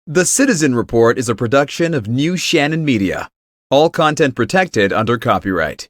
The Citizen Report is a production of New Shannon Media. All content protected under copyright.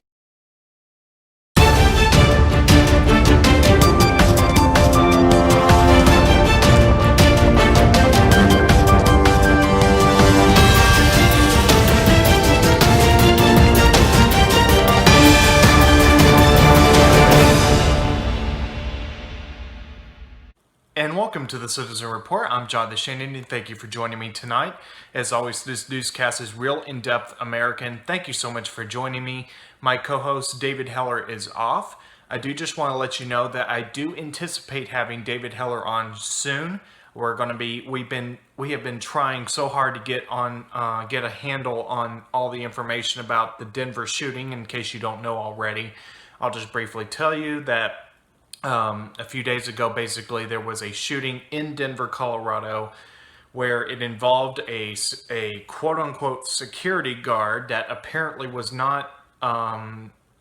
And welcome to the Citizen Report. I'm John DeShannon, and thank you for joining me tonight. As always, this newscast is real in-depth American. Thank you so much for joining me. My co-host David Heller is off. I do just want to let you know that I do anticipate having David Heller on soon. We have been trying so hard to get a handle on all the information about the Denver shooting. In case you don't know already, I'll just briefly tell you that a few days ago, basically, there was a shooting in Denver, Colorado, where it involved a quote-unquote security guard that apparently was not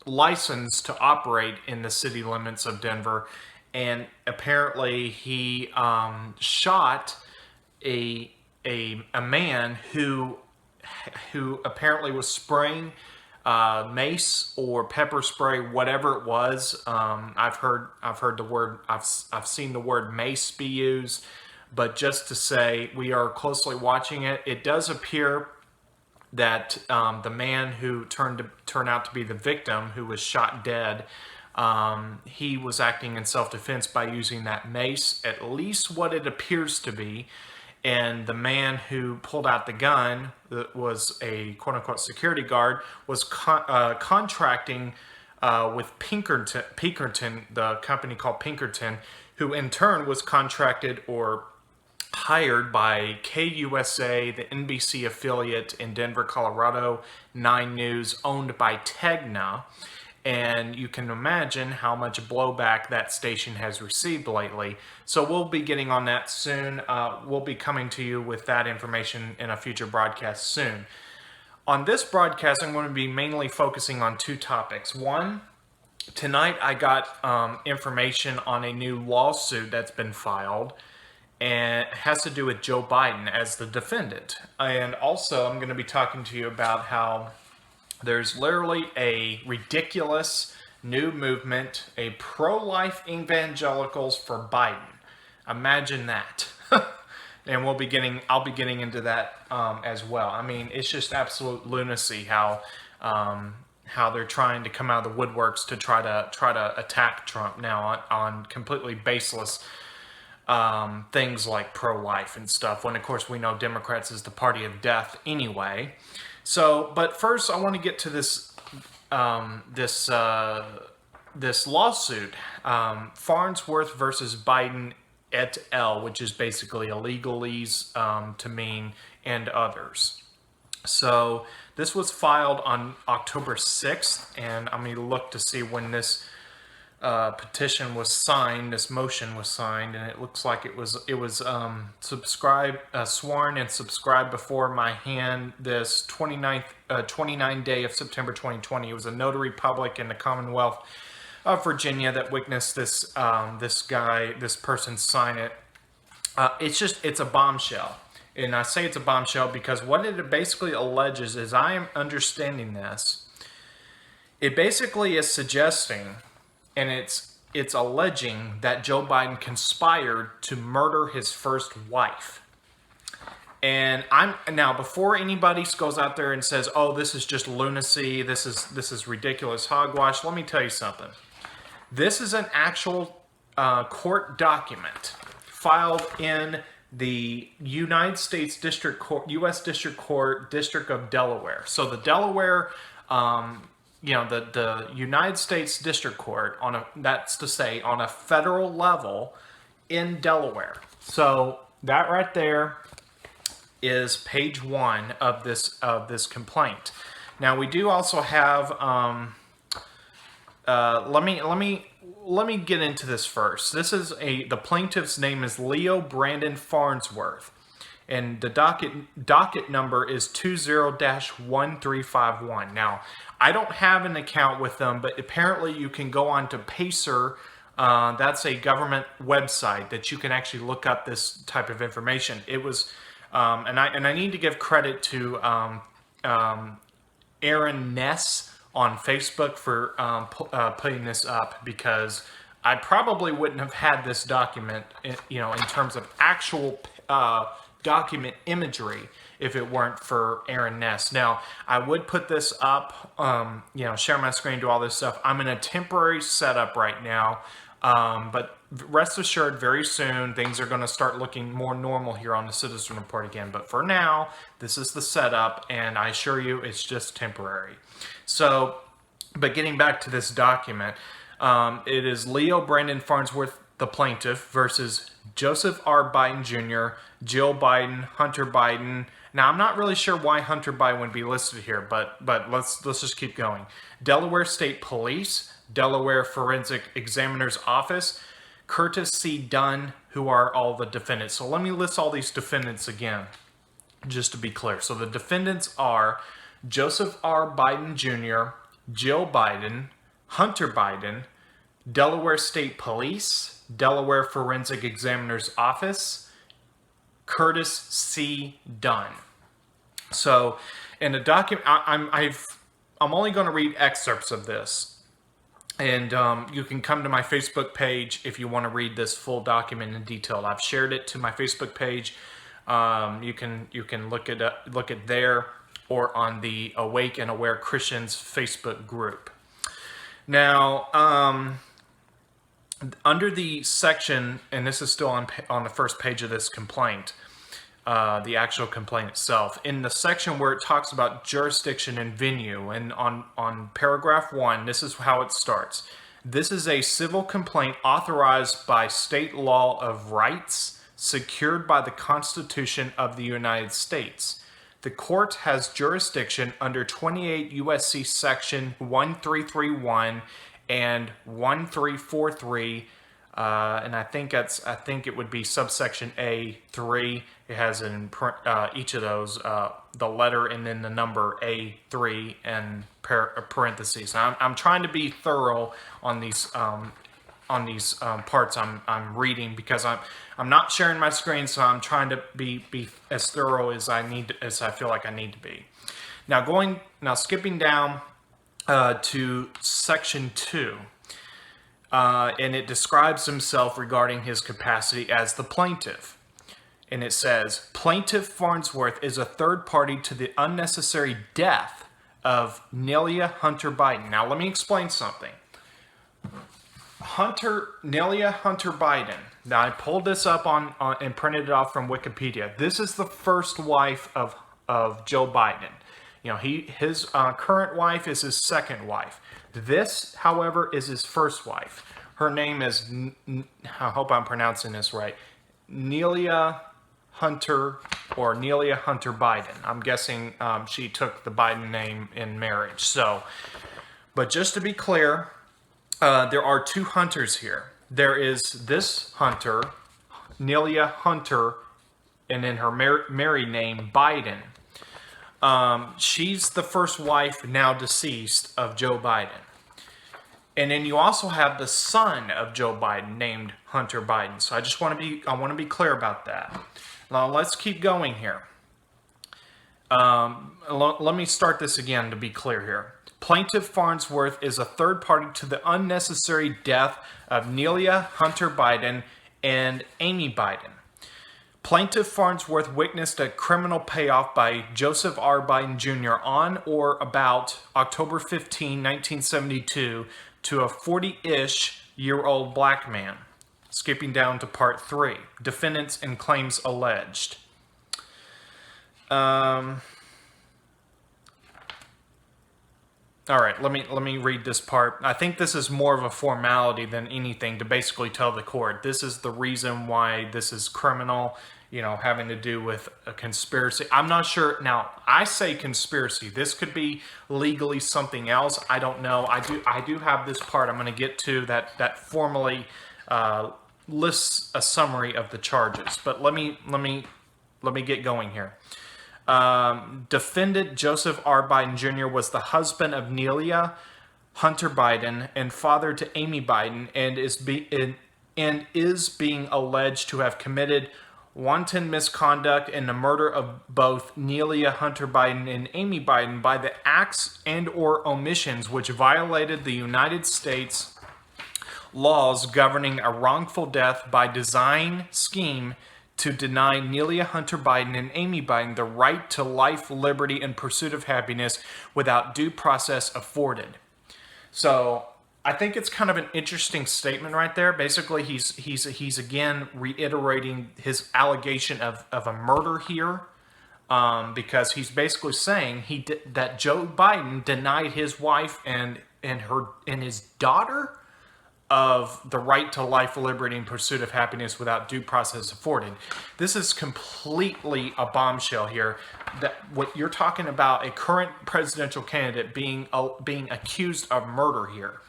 licensed to operate in the city limits of Denver, and apparently he shot a man who apparently was spraying mace or pepper spray, whatever it was. I've seen the word mace be used, but just to say we are closely watching it. It does appear that the man who turned out to be the victim, who was shot dead, he was acting in self-defense by using that mace, at least what it appears to be. And the man who pulled out the gun, that was a quote-unquote security guard, was contracting with Pinkerton, the company called Pinkerton, who in turn was contracted or hired by KUSA, the NBC affiliate in Denver, Colorado, 9 News, owned by Tegna. And you can imagine how much blowback that station has received lately. So we'll be getting on that soon. We'll be coming to you with that information in a future broadcast soon. On this broadcast, I'm going to be mainly focusing on 2 topics. One, tonight I got information on a new lawsuit that's been filed, and it has to do with Joe Biden as the defendant. And also, I'm going to be talking to you about how there's literally a ridiculous new movement, a pro-life evangelicals for Biden. Imagine that. And I'll be getting into that as well. I mean, it's just absolute lunacy how they're trying to come out of the woodworks to try to attack Trump now on completely baseless things like pro-life and stuff, when of course we know Democrats is the party of death anyway. So, but first I want to get to this this lawsuit, Farnsworth versus Biden et al., which is basically a legalese to mean and others. So this was filed on October 6th, and I'm going to look to see when this petition was signed, this motion was signed, and it looks like it was sworn and subscribed before my hand this 29th day of September 2020. It was a notary public in the Commonwealth of Virginia that witnessed this person sign it. It's a bombshell. And I say it's a bombshell because what it basically alleges, as I am understanding this, it basically is suggesting, and it's alleging that Joe Biden conspired to murder his first wife. And now, before anybody goes out there and says, "Oh, this is just lunacy. This is ridiculous hogwash," let me tell you something. This is an actual court document filed in the United States District Court, U.S. District Court, District of Delaware. So the Delaware. The United States District Court, that's to say, on a federal level in Delaware. So that right there is page 1 of this complaint. Now we do also have. Let me get into this first. The plaintiff's name is Leo Brandon Farnsworth, and the docket number is 20-1351. Now, I don't have an account with them, but apparently you can go on to Pacer. That's a government website that you can actually look up this type of information. It was and I need to give credit to Aaron Ness on Facebook for putting this up, because I probably wouldn't have had this document, in terms of actual document imagery, if it weren't for Aaron Ness. Now, I would put this up, share my screen, do all this stuff. I'm in a temporary setup right now, but rest assured, very soon, things are going to start looking more normal here on the Citizen Report again. But for now, this is the setup, and I assure you, it's just temporary. So, but getting back to this document, it is Leo Brandon Farnsworth, the plaintiff, versus Joseph R. Biden Jr., Jill Biden, Hunter Biden. Now, I'm not really sure why Hunter Biden would be listed here, but let's just keep going. Delaware State Police, Delaware Forensic Examiner's Office, Curtis C. Dunn, who are all the defendants. So let me list all these defendants again, just to be clear. So the defendants are Joseph R. Biden Jr., Jill Biden, Hunter Biden, Delaware State Police, Delaware Forensic Examiner's Office, Curtis C. Dunn. So in the document, I'm only going to read excerpts of this. And you can come to my Facebook page if you want to read this full document in detail. I've shared it to my Facebook page. You can look at there, or on the Awake and Aware Christians Facebook group. Now, under the section, and this is still on the first page of this complaint, the actual complaint itself, in the section where it talks about jurisdiction and venue, and on paragraph 1, this is how it starts. This is a civil complaint authorized by state law of rights secured by the Constitution of the United States. The court has jurisdiction under 28 U.S.C. section 1331 and 1343, and I think it would be subsection A3. It has in each of those the letter and then the number A3 and parentheses. I'm trying to be thorough on these parts I'm reading, because I'm not sharing my screen, so I'm trying to be as thorough as I feel like I need to be. Now skipping down to section 2. And it describes himself regarding his capacity as the plaintiff. And it says, Plaintiff Farnsworth is a third party to the unnecessary death of Nelia Hunter Biden. Now, let me explain something. Nelia Hunter Biden. Now, I pulled this up and printed it off from Wikipedia. This is the first wife of Joe Biden. His current wife is his second wife. This, however, is his first wife. Her name is, I hope I'm pronouncing this right, Nelia Hunter, or Nelia Hunter Biden. I'm guessing she took the Biden name in marriage. So, but just to be clear, there are two Hunters here. There is this Hunter, Nelia Hunter, and then her married name, Biden. She's the first wife, now deceased, of Joe Biden. And then you also have the son of Joe Biden named Hunter Biden. So I want to be clear about that. Now let's keep going here. Let me start this again to be clear here. Plaintiff Farnsworth is a third party to the unnecessary death of Nelia Hunter Biden and Amy Biden. Plaintiff Farnsworth witnessed a criminal payoff by Joseph R. Biden Jr. on or about October 15, 1972, to a 40-ish-year-old black man. Skipping down to part 3, defendants and claims alleged. All right, let me read this part. I think this is more of a formality than anything to basically tell the court this is the reason why this is criminal, having to do with a conspiracy. I'm not sure. Now, I say conspiracy. This could be legally something else. I don't know. I do have this part I'm going to get to that formally lists a summary of the charges. But let me get going here. Defendant Joseph R. Biden Jr. was the husband of Nelia Hunter Biden and father to Amy Biden, and is being alleged to have committed wanton misconduct in the murder of both Nelia Hunter Biden and Amy Biden by the acts and or omissions which violated the United States laws governing a wrongful death by design scheme to deny Nelia Hunter Biden and Amy Biden the right to life, liberty, and pursuit of happiness without due process afforded. So I think it's kind of an interesting statement right there. Basically, he's again reiterating his allegation of a murder here, because he's basically saying that Joe Biden denied his wife and his daughter of the right to life, liberty, and pursuit of happiness without due process afforded. This is completely a bombshell here. That what you're talking about, a current presidential candidate being accused of murder here.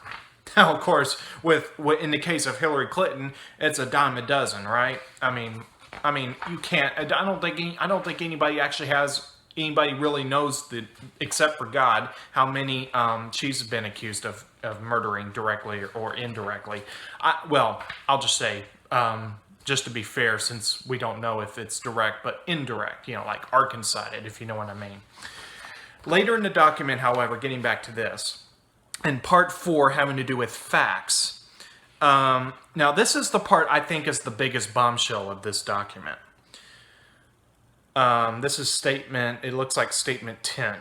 Now, of course, with in the case of Hillary Clinton, it's a dime a dozen, right? I mean, you can't. I don't think anybody actually has. Anybody really knows, except for God, how many she's been accused of murdering directly or indirectly. I'll just say, just to be fair, since we don't know if it's direct, but indirect, like Arkansas-sided, if you know what I mean. Later in the document, however, getting back to this, in part 4 having to do with facts. Now, this is the part I think is the biggest bombshell of this document. This is it looks like statement 10.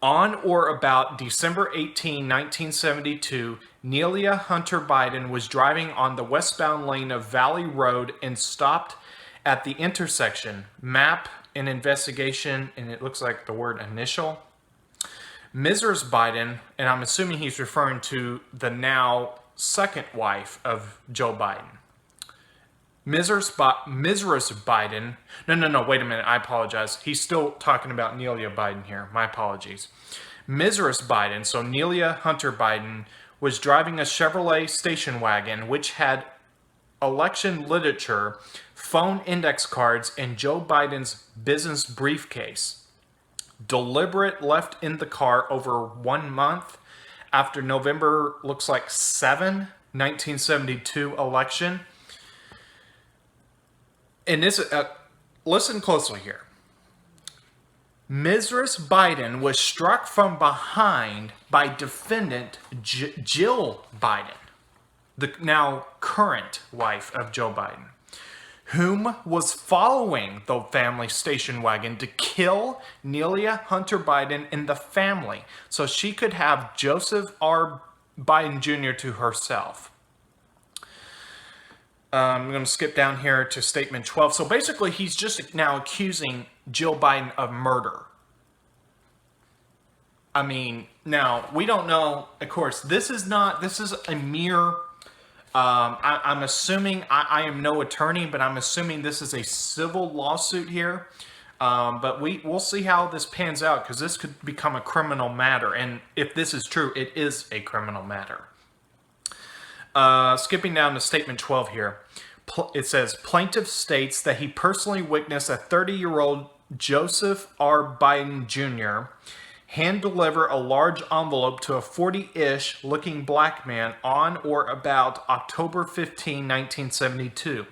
On or about December 18, 1972, Nelia Hunter Biden was driving on the westbound lane of Valley Road and stopped at the intersection, map and investigation, and it looks like the word initial. Mrs. Biden, and I'm assuming he's referring to the now second wife of Joe Biden. Mrs. Biden. No, wait a minute. I apologize. He's still talking about Nelia Biden here. My apologies. Mrs. Biden, so Nelia Hunter Biden, was driving a Chevrolet station wagon which had election literature, phone index cards, and Joe Biden's business briefcase. Deliberate left in the car over 1 month after November, looks like 7, 1972 election. And this, listen closely here. Mrs. Biden was struck from behind by defendant Jill Biden, the now current wife of Joe Biden, whom was following the family station wagon to kill Nelia Hunter Biden and the family so she could have Joseph R. Biden Jr. to herself. I'm going to skip down here to statement 12. So basically, he's just now accusing Jill Biden of murder. I mean, now, we don't know, of course, this is a mere, I'm assuming, I am no attorney, but I'm assuming this is a civil lawsuit here. But we'll see how this pans out, because this could become a criminal matter. And if this is true, it is a criminal matter. Skipping down to statement 12 here. It says, plaintiff states that he personally witnessed a 30-year-old Joseph R. Biden Jr. hand deliver a large envelope to a 40-ish looking black man on or about October 15, 1972.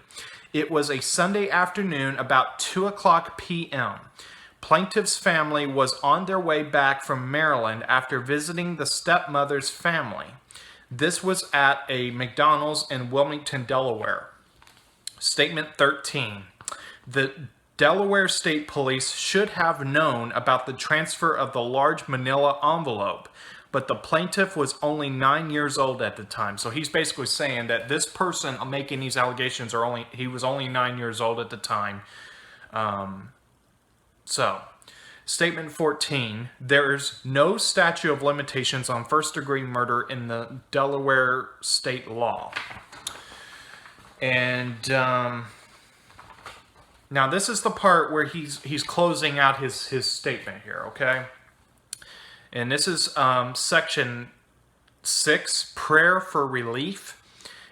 It was a Sunday afternoon about 2 o'clock p.m. Plaintiff's family was on their way back from Maryland after visiting the stepmother's family. This was at a McDonald's in Wilmington, Delaware. Statement 13. The Delaware State Police should have known about the transfer of the large manila envelope, but the plaintiff was only 9 years old at the time. So he's basically saying that this person making these allegations he was only 9 years old at the time. Statement 14, there's no statute of limitations on first-degree murder in the Delaware state law. And now this is the part where he's closing out his statement here, okay? And this is section 6, prayer for relief.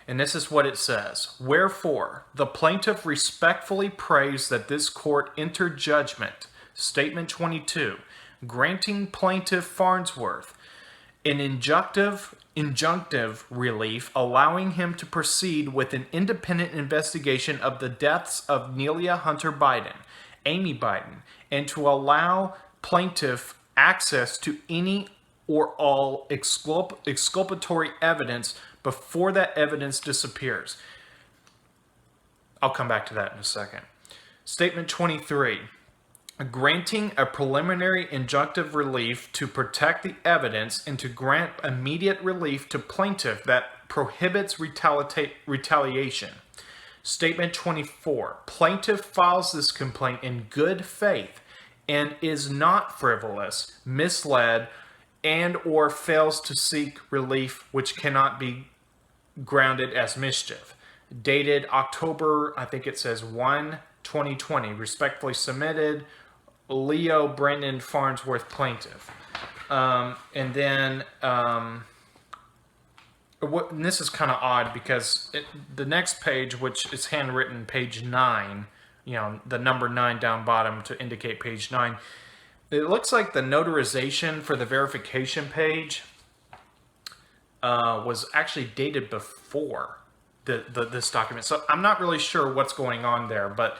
And this is what it says. Wherefore, the plaintiff respectfully prays that this court enter judgment. Statement 22, granting plaintiff Farnsworth an injunctive injunctive relief, allowing him to proceed with an independent investigation of the deaths of Nelia Hunter Biden, Amy Biden, and to allow plaintiff access to any or all exculpatory evidence before that evidence disappears. I'll come back to that in a second. Statement 23. Granting a preliminary injunctive relief to protect the evidence and to grant immediate relief to plaintiff that prohibits retaliation. Statement 24. Plaintiff files this complaint in good faith and is not frivolous, misled, and or fails to seek relief which cannot be grounded as mischief. Dated October, I think it says 1, 2020. Respectfully submitted, Leo Brendan Farnsworth, plaintiff. And this is kind of odd because the next page, which is handwritten, page 9, the number 9 down bottom to indicate page 9, it looks like the notarization for the verification page was actually dated before this document. So I'm not really sure what's going on there, but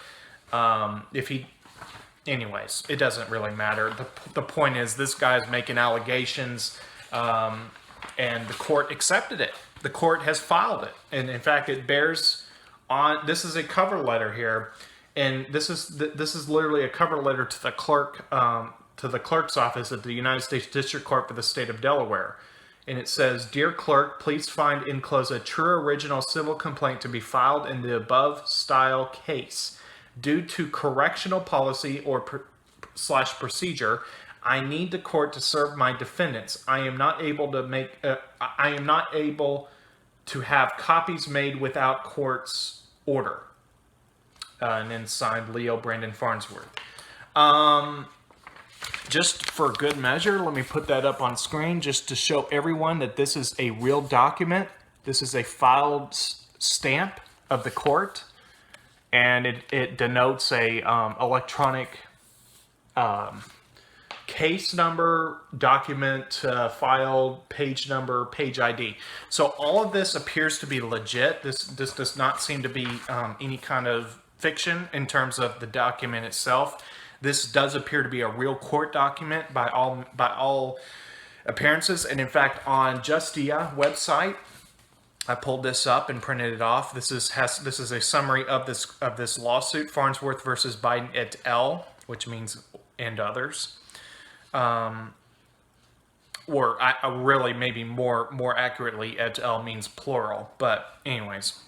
anyways, it doesn't really matter. The point is, this guy's making allegations, and the court accepted it. The court has filed it, and in fact, it bears on. This is a cover letter here, and this is literally a cover letter to the clerk, to the clerk's office at the United States District Court for the state of Delaware. And it says, "Dear clerk, please find enclosed a true original civil complaint to be filed in the above style case. Due to correctional policy or procedure, I need the court to serve my defendants. I am not able to have copies made without court's order." And then signed, Leo Brandon Farnsworth. Just for good measure, let me put that up on screen just to show everyone that this is a real document. This is a filed stamp of the court, and it denotes a electronic case number, document filed, page number, page ID. So all of this appears to be legit. This does not seem to be any kind of fiction in terms of the document itself. This does appear to be a real court document by all appearances, and in fact, on Justia website, I pulled this up and printed it off. This is a summary of this lawsuit, Farnsworth versus Biden et al., which means and others, really maybe more accurately, et al. Means plural, but anyways,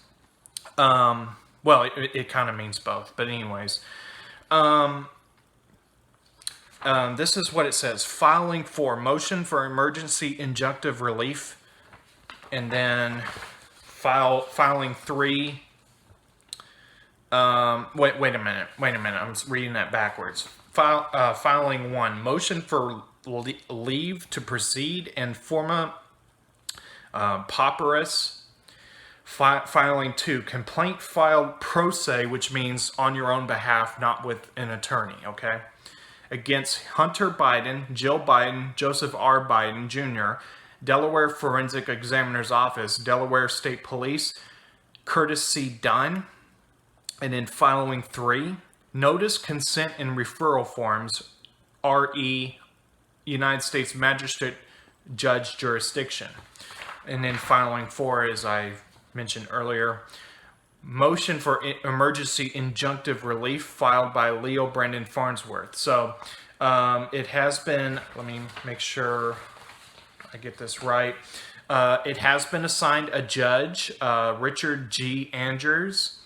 it kind of means both, but anyways. This is what it says: filing for motion for emergency injunctive relief, and then filing 3. Wait a minute. I'm reading that backwards. Filing 1, motion for leave to proceed and forma pauperis. Filing 2, complaint filed pro se, which means on your own behalf, not with an attorney. Okay. Against Hunter Biden, Jill Biden, Joseph R. Biden Jr., Delaware Forensic Examiner's Office, Delaware State Police, Curtis C. Dunn. And then filing 3, notice, consent, and referral forms, RE, United States Magistrate Judge Jurisdiction. And then filing 4, as I mentioned earlier, motion for emergency injunctive relief filed by Leo Brandon Farnsworth. So it has been, let me make sure I get this right. It has been assigned a judge, Richard G. Andrews.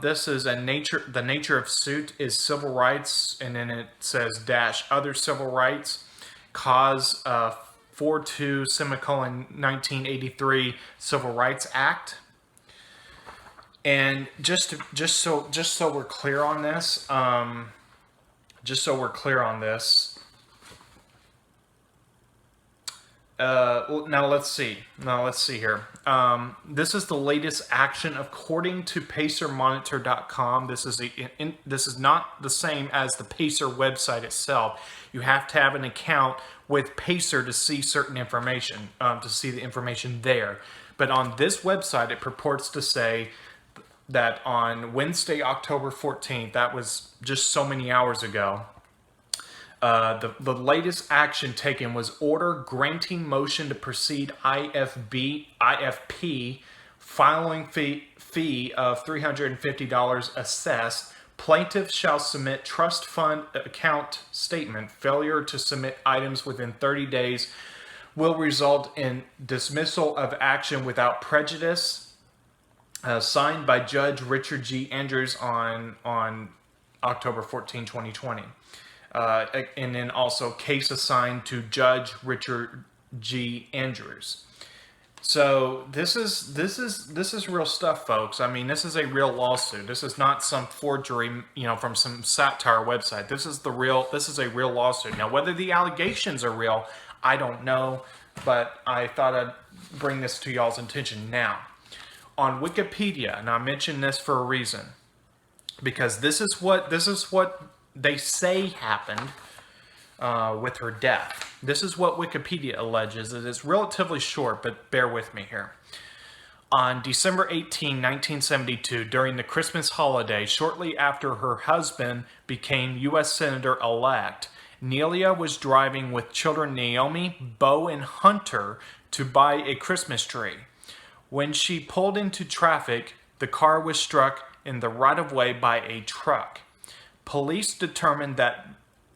This is the nature of suit is civil rights, and then it says - other civil rights, cause 42/1983 Civil Rights Act. And just so we're clear on this, Now let's see. Here. This is the latest action according to PacerMonitor.com. This is not the same as the Pacer website itself. You have to have an account with Pacer to see certain information, to see the information there. But on this website, it purports to say that on Wednesday, October 14th, that was just so many hours ago, the latest action taken was order granting motion to proceed IFP filing fee of $350 assessed. Plaintiff shall submit trust fund account statement. Failure to submit items within 30 days will result in dismissal of action without prejudice. Signed by Judge Richard G. Andrews on October 14, 2020. And then also case assigned to Judge Richard G. Andrews. So this is real stuff, folks. I mean, this is a real lawsuit. This is not some forgery, from some satire website. This is a real lawsuit. Now, whether the allegations are real, I don't know, but I thought I'd bring this to y'all's attention now. On Wikipedia, and I mention this for a reason, because this is what they say happened with her death. This is what Wikipedia alleges. It is relatively short, but bear with me here. On December 18, 1972, during the Christmas holiday, shortly after her husband became U.S. Senator-elect, Nelia was driving with children Naomi, Bo, and Hunter to buy a Christmas tree. When she pulled into traffic, the car was struck in the right-of-way by a truck. Police determined that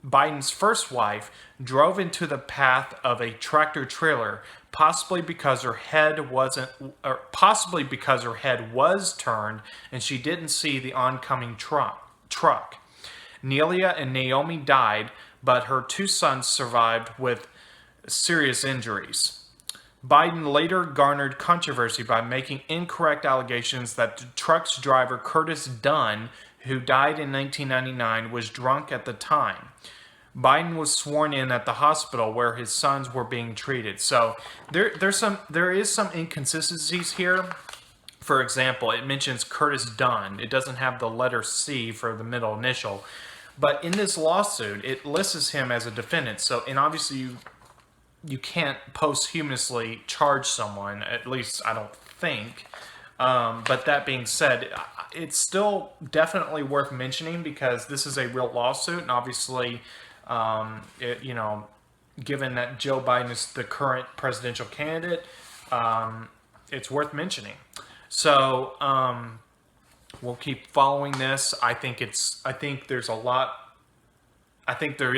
Biden's first wife drove into the path of a tractor trailer, possibly because her head was turned and she didn't see the oncoming truck. Nelia and Naomi died, but her two sons survived with serious injuries. Biden later garnered controversy by making incorrect allegations that the truck's driver, Curtis Dunn, who died in 1999, was drunk at the time. Biden was sworn in at the hospital where his sons were being treated. So there is some inconsistencies here. For example, it mentions Curtis Dunn. It doesn't have the letter C for the middle initial. But in this lawsuit, it lists him as a defendant. So, and obviously you can't posthumously charge someone, at least I don't think. But that being said, it's still definitely worth mentioning because this is a real lawsuit, and obviously, given that Joe Biden is the current presidential candidate, it's worth mentioning. So we'll keep following this. I think there's a lot. I think there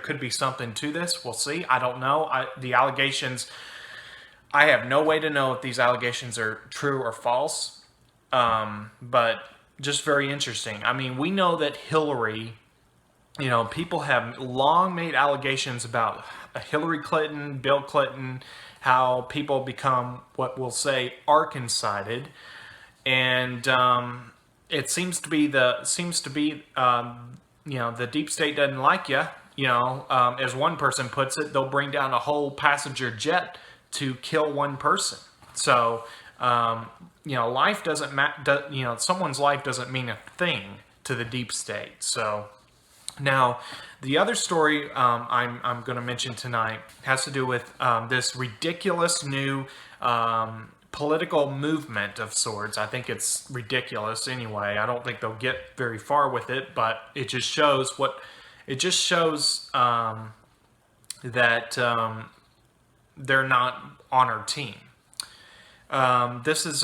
could be something to this. We'll see. I don't know. The allegations, I have no way to know if these allegations are true or false, but just very interesting. I mean, we know that Hillary, people have long made allegations about Hillary Clinton, Bill Clinton, how people become what we'll say Arkansided, and it seems to be the deep state doesn't like you. As one person puts it, they'll bring down a whole passenger jet to kill one person. So, life doesn't someone's life doesn't mean a thing to the deep state. So, now the other story I'm going to mention tonight has to do with this ridiculous new political movement of sorts. I think it's ridiculous anyway. I don't think they'll get very far with it, but it just shows that they're not on our team. This is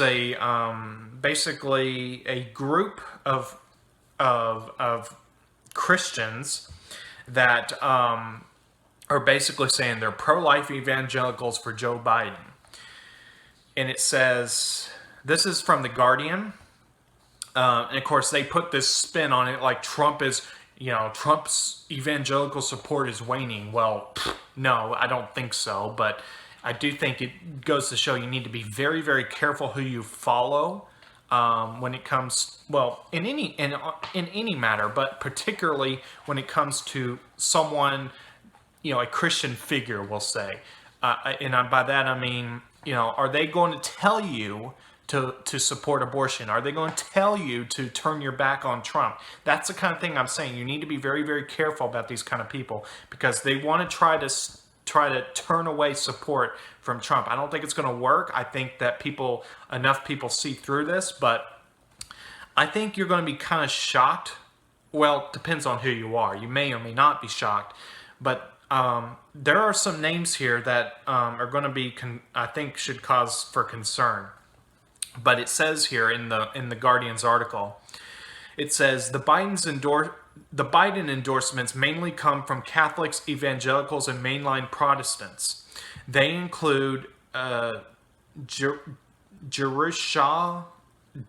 basically a group of Christians that are basically saying they're pro-life evangelicals for Joe Biden. And it says, this is from The Guardian. And of course, they put this spin on it like Trump's evangelical support is waning. Well, no, I don't think so. But I do think it goes to show you need to be very, very careful who you follow when it comes, in any matter, but particularly when it comes to someone, a Christian figure, we'll say. by that I mean, are they going to tell you to support abortion? Are they going to tell you to turn your back on Trump? That's the kind of thing I'm saying. You need to be very, very careful about these kind of people, because they want to try to turn away support from Trump. I don't think it's going to work. I think that enough people see through this, but I think you're going to be kind of shocked. Well, it depends on who you are. You may or may not be shocked, but there are some names here that are going to be, I think, should cause for concern. But it says here in the Guardian's article, it says the Biden endorsements mainly come from Catholics, evangelicals, and mainline Protestants. They include Jerusha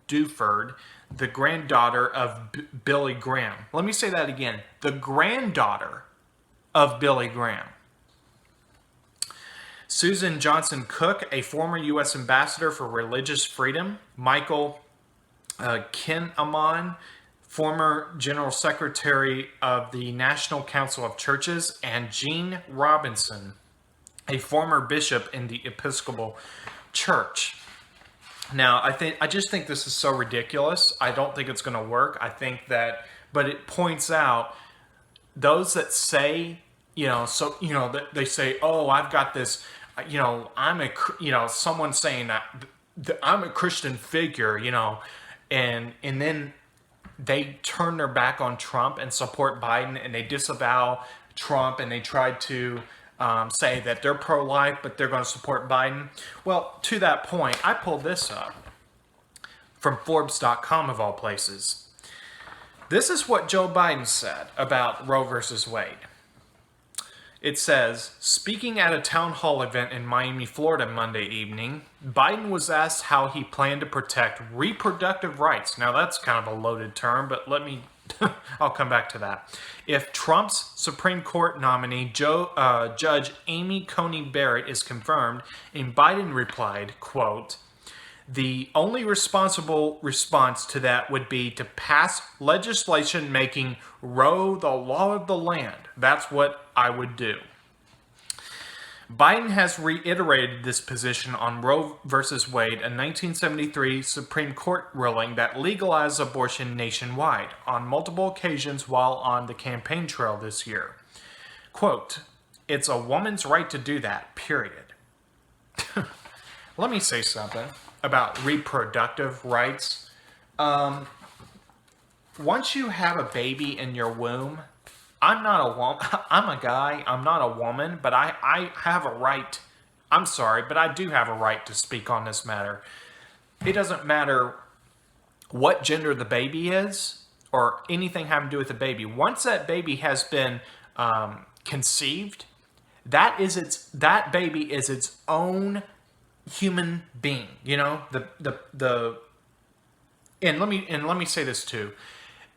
Duford, the granddaughter of Billy Graham. Let me say that again. The granddaughter of Billy Graham. Susan Johnson Cook, a former U.S. ambassador for religious freedom. Michael Kinnamon, former general secretary of the National Council of Churches. And Gene Robinson, a former bishop in the Episcopal Church. Now, I just think this is so ridiculous. I don't think it's going to work. I think that, but it points out those that say, that they say, oh, I've got this, someone saying that I'm a Christian figure, and then they turn their back on Trump and support Biden, and they disavow Trump, and they try to say that they're pro-life, but they're going to support Biden. Well, to that point, I pulled this up from Forbes.com of all places. This is what Joe Biden said about Roe versus Wade. It says, speaking at a town hall event in Miami, Florida Monday evening, Biden was asked how he planned to protect reproductive rights. Now that's kind of a loaded term, but I'll come back to that. If Trump's Supreme Court nominee, Judge Amy Coney Barrett, is confirmed, and Biden replied, quote, the only responsible response to that would be to pass legislation making Roe the law of the land. That's what I would do. Biden has reiterated this position on Roe versus Wade, a 1973 Supreme Court ruling that legalized abortion nationwide, on multiple occasions while on the campaign trail this year. Quote, it's a woman's right to do that, period. Let me say something about reproductive rights. Once you have a baby in your womb, I'm not a woman. I'm a guy. I'm not a woman, but I have a right. I'm sorry, but I do have a right to speak on this matter. It doesn't matter what gender the baby is or anything having to do with the baby. Once that baby has been conceived, that baby is its own human being. And let me say this too.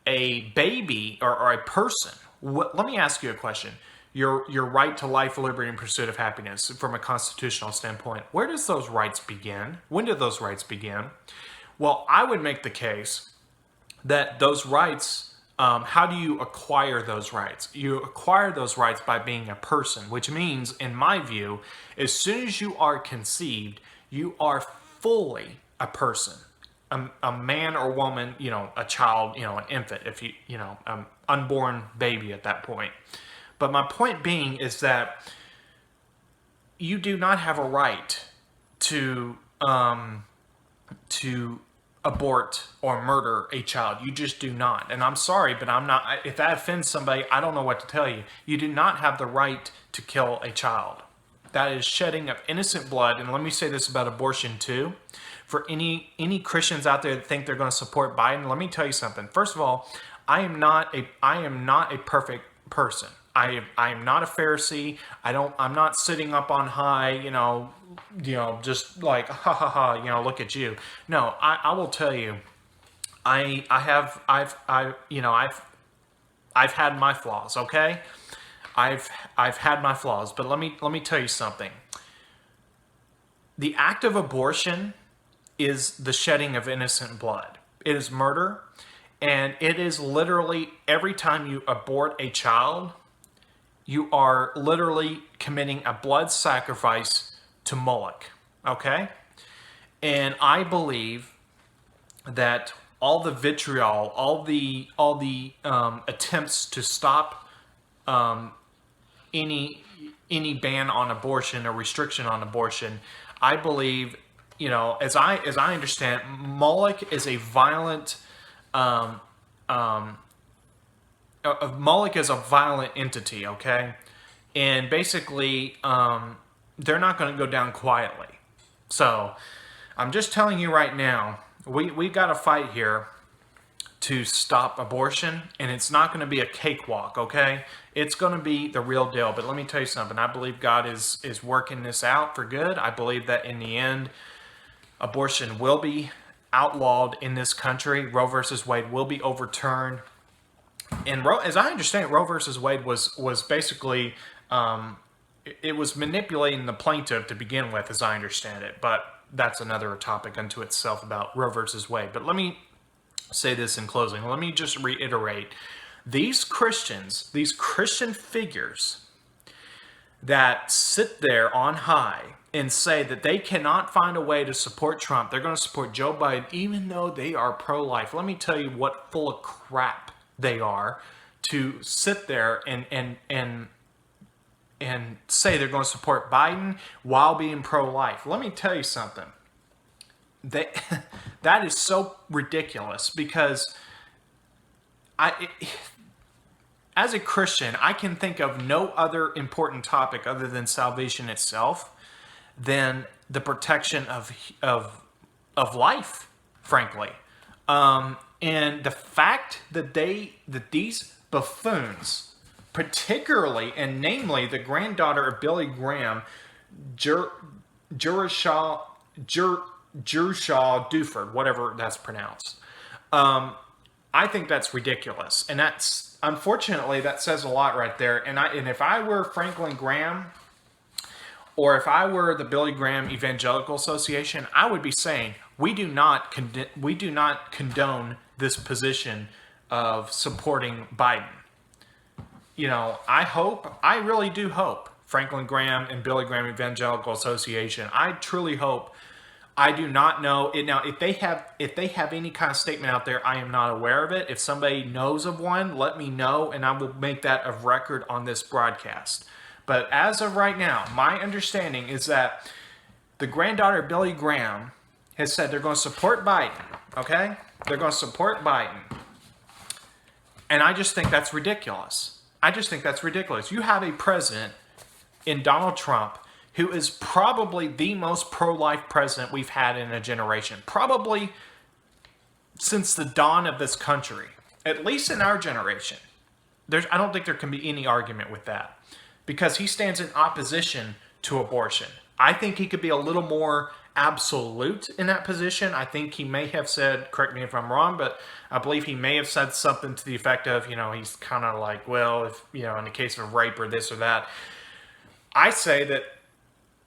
A baby or a person. Let me ask you a question. Your right to life, liberty, and pursuit of happiness from a constitutional standpoint, where does those rights begin? When do those rights begin? Well, I would make the case that those rights, how do you acquire those rights? You acquire those rights by being a person, which means, in my view, as soon as you are conceived, you are fully a person. A man or woman, a child, an infant, if an unborn baby at that point. But my point being is that you do not have a right to abort or murder a child. You just do not. And I'm sorry, but I'm not. If that offends somebody, I don't know what to tell you. You do not have the right to kill a child. That is shedding of innocent blood. And let me say this about abortion too. For any Christians out there that think they're going to support Biden, let me tell you something. First of all, I am not a perfect person. I am not a Pharisee. I'm not sitting up on high, just like ha ha ha, look at you. No, I will tell you, I've had my flaws, okay? I've had my flaws, but let me tell you something. The act of abortion is the shedding of innocent blood. It is murder, and it is literally every time you abort a child, you are literally committing a blood sacrifice to Moloch. Okay? And I believe that all the vitriol, all the attempts to stop any ban on abortion or restriction on abortion, I believe, as I understand, Moloch is a violent Moloch is a violent entity, okay? And basically, they're not going to go down quietly. So, I'm just telling you right now, we got to fight here to stop abortion, and it's not going to be a cakewalk, okay? It's going to be the real deal. But let me tell you something. I believe God is working this out for good. I believe that in the end, abortion will be outlawed in this country. Roe versus Wade will be overturned. And as I understand it, Roe versus Wade was basically, it was manipulating the plaintiff to begin with, as I understand it. But that's another topic unto itself about Roe versus Wade. But let me say this in closing. Let me just reiterate. These Christians, these Christian figures that sit there on high and say that they cannot find a way to support Trump, they're going to support Joe Biden, even though they are pro-life. Let me tell you what full of crap they are to sit there and say they're going to support Biden while being pro-life. Let me tell you something. That is so ridiculous, because as a Christian, I can think of no other important topic other than salvation itself than the protection of life, frankly. And the fact that these buffoons, particularly and namely the granddaughter of Billy Graham, Jerusha Duford, whatever that's pronounced, I think that's ridiculous. And that's, unfortunately, that says a lot right there. And if I were Franklin Graham, or if I were the Billy Graham Evangelical Association, I would be saying we do not condone this position of supporting Biden. I really do hope, Franklin Graham and Billy Graham Evangelical Association, I truly hope. I do not know it now. If they have any kind of statement out there, I am not aware of it. If somebody knows of one, let me know, and I will make that of record on this broadcast. But as of right now, my understanding is that the granddaughter of Billy Graham has said they're going to support Biden. Okay, they're going to support Biden, and I just think that's ridiculous. You have a president in Donald Trump who is probably the most pro-life president we've had in a generation. Probably since the dawn of this country. At least in our generation. I don't think there can be any argument with that. Because he stands in opposition to abortion. I think he could be a little more absolute in that position. I think he may have said, correct me if I'm wrong, but I believe he may have said something to the effect of, he's kind of like, well, if, in the case of rape or this or that. I say that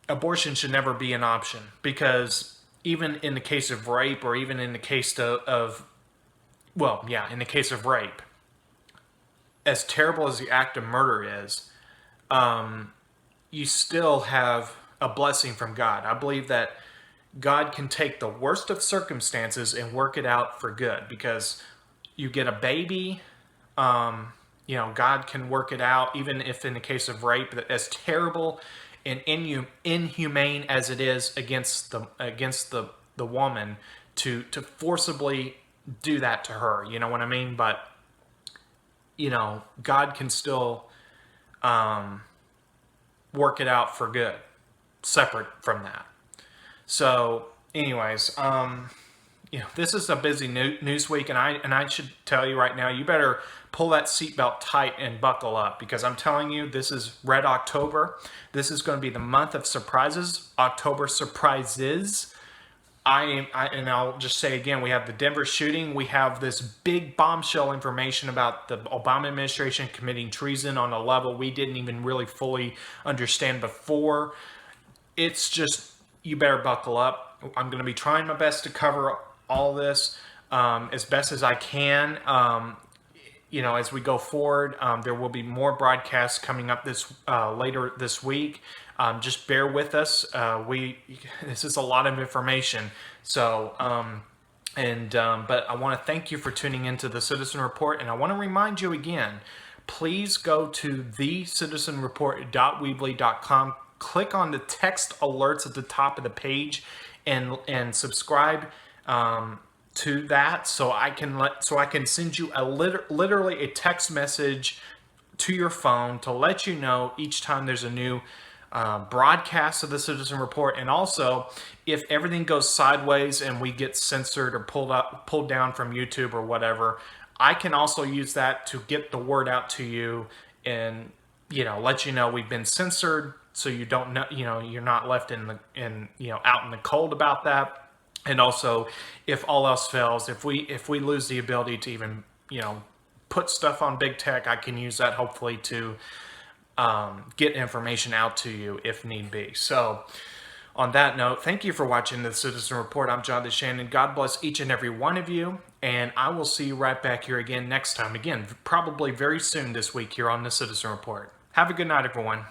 abortion should never be an option, because even in the case of rape, or even in the case in the case of rape, as terrible as the act of murder is, you still have a blessing from God. I believe that God can take the worst of circumstances and work it out for good, because you get a baby, God can work it out, even if in the case of rape, as terrible and inhumane as it is against the woman to forcibly do that to her. You know what I mean? But God can still work it out for good, separate from that. So, anyways, this is a busy news week, and I should tell you right now, you better pull that seatbelt tight and buckle up, because I'm telling you, this is Red October. This is going to be the month of surprises. October surprises. And I'll just say again, we have the Denver shooting. We have this big bombshell information about the Obama administration committing treason on a level we didn't even really fully understand before. It's just, you better buckle up. I'm going to be trying my best to cover all this as best as I can. as we go forward, there will be more broadcasts coming up later this week. Just bear with us. This is a lot of information. So, but I want to thank you for tuning into the Citizen Report, and I want to remind you again, please go to thecitizenreport.weebly.com, click on the text alerts at the top of the page, and subscribe to that, so I can send you literally a text message to your phone to let you know each time there's a new broadcast of the Citizen Report. And also, if everything goes sideways and we get censored or pulled down from YouTube or whatever, I can also use that to get the word out to you and let you know we've been censored, so you don't know, you're not left out in the cold about that. And also, if all else fails, if we lose the ability to even put stuff on big tech, I can use that hopefully to get information out to you if need be. So on that note, thank you for watching the Citizen Report. I'm Jonathan Shannon. God bless each and every one of you, and I will see you right back here again next time. Again, probably very soon this week here on the Citizen Report. Have a good night, everyone.